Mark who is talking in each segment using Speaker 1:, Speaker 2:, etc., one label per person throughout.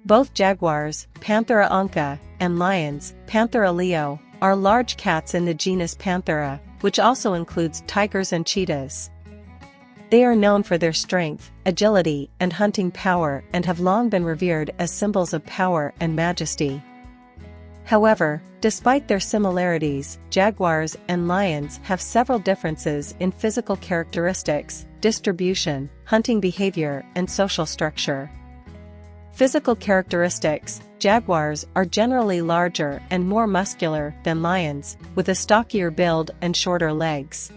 Speaker 1: Both jaguars, Panthera, and lions, Panthera leo, are large cats in the genus Panthera, which also includes tigers and cheetahs. They are known for their strength, agility, and hunting power and have long been revered as symbols of power and majesty. However, despite their similarities, jaguars and lions have several differences in physical characteristics, distribution, hunting behavior, and social structure. Physical characteristics: jaguars are generally larger and more muscular than lions, with a stockier build and shorter legs.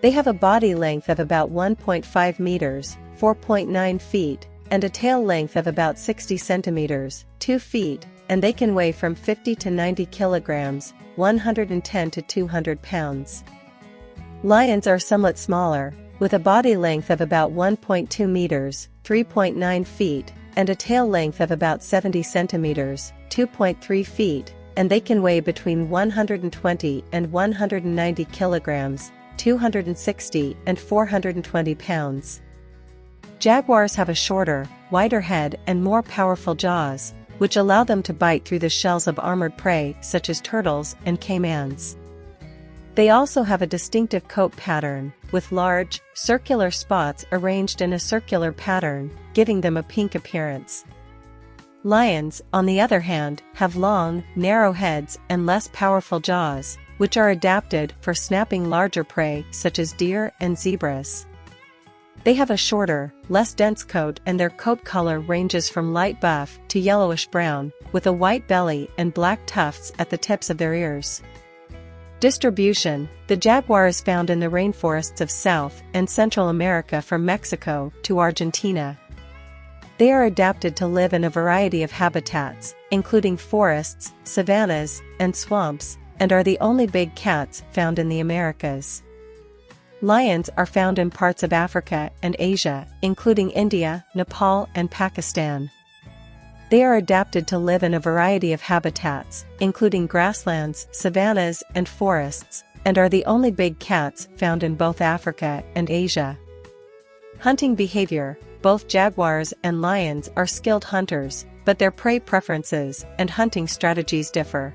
Speaker 1: They have a body length of about 1.5 meters, 4.9 feet, and a tail length of about 60 centimeters, 2 feet, and they can weigh from 50 to 90 kilograms, 110 to 200 pounds. Lions are somewhat smaller, with a body length of about 1.2 meters, 3.9 feet, and a tail length of about 70 centimeters, 2.3 feet, and they can weigh between 120 and 190 kilograms, 260 and 420 pounds. Jaguars have a shorter, wider head and more powerful jaws, which allow them to bite through the shells of armored prey such as turtles and caimans. They also have a distinctive coat pattern, with large, circular spots arranged in a circular pattern, giving them a pink appearance. Lions, on the other hand, have long, narrow heads and less powerful jaws, which are adapted for snapping larger prey such as deer and zebras. They have a shorter, less dense coat and their coat color ranges from light buff to yellowish brown, with a white belly and black tufts at the tips of their ears. Distribution: the jaguar is found in the rainforests of South and Central America from Mexico to Argentina. They are adapted to live in a variety of habitats, including forests, savannas, and swamps, and are the only big cats found in the Americas. Lions are found in parts of Africa and Asia, including India, Nepal, and Pakistan. They are adapted to live in a variety of habitats, including grasslands, savannas, and forests, and are the only big cats found in both Africa and Asia. Hunting behavior: both jaguars and lions are skilled hunters, but their prey preferences and hunting strategies differ.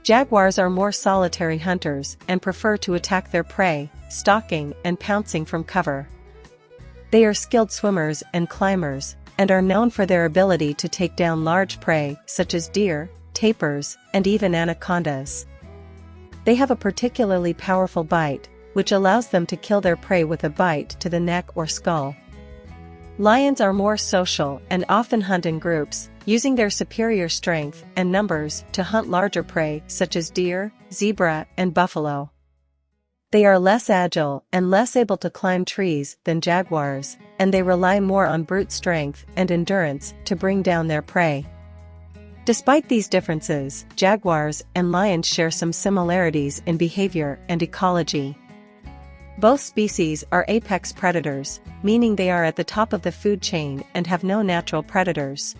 Speaker 1: Jaguars are more solitary hunters and prefer to attack their prey, stalking and pouncing from cover. They are skilled swimmers and climbers, and are known for their ability to take down large prey such as deer, tapirs, and even anacondas. They have a particularly powerful bite, which allows them to kill their prey with a bite to the neck or skull. Lions are more social and often hunt in groups, using their superior strength and numbers to hunt larger prey such as deer, zebra, and buffalo. They are less agile and less able to climb trees than jaguars, and they rely more on brute strength and endurance to bring down their prey. Despite these differences, jaguars and lions share some similarities in behavior and ecology. Both species are apex predators, meaning they are at the top of the food chain and have no natural predators.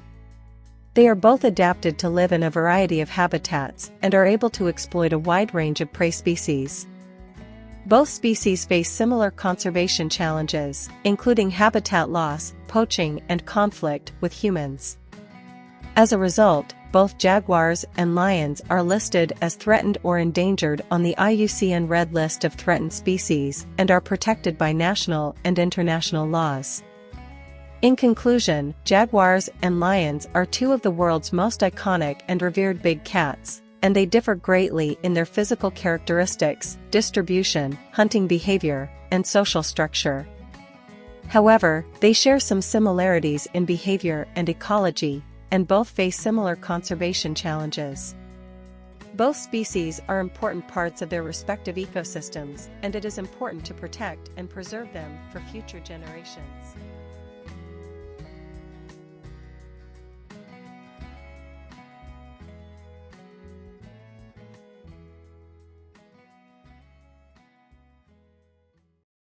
Speaker 1: They are both adapted to live in a variety of habitats and are able to exploit a wide range of prey species. Both species face similar conservation challenges, including habitat loss, poaching, and conflict with humans. As a result, both jaguars and lions are listed as threatened or endangered on the IUCN Red List of Threatened Species and are protected by national and international laws. In conclusion, jaguars and lions are two of the world's most iconic and revered big cats, and they differ greatly in their physical characteristics, distribution, hunting behavior, and social structure. However, they share some similarities in behavior and ecology, and both face similar conservation challenges. Both species are important parts of their respective ecosystems, and it is important to protect and preserve them for future generations.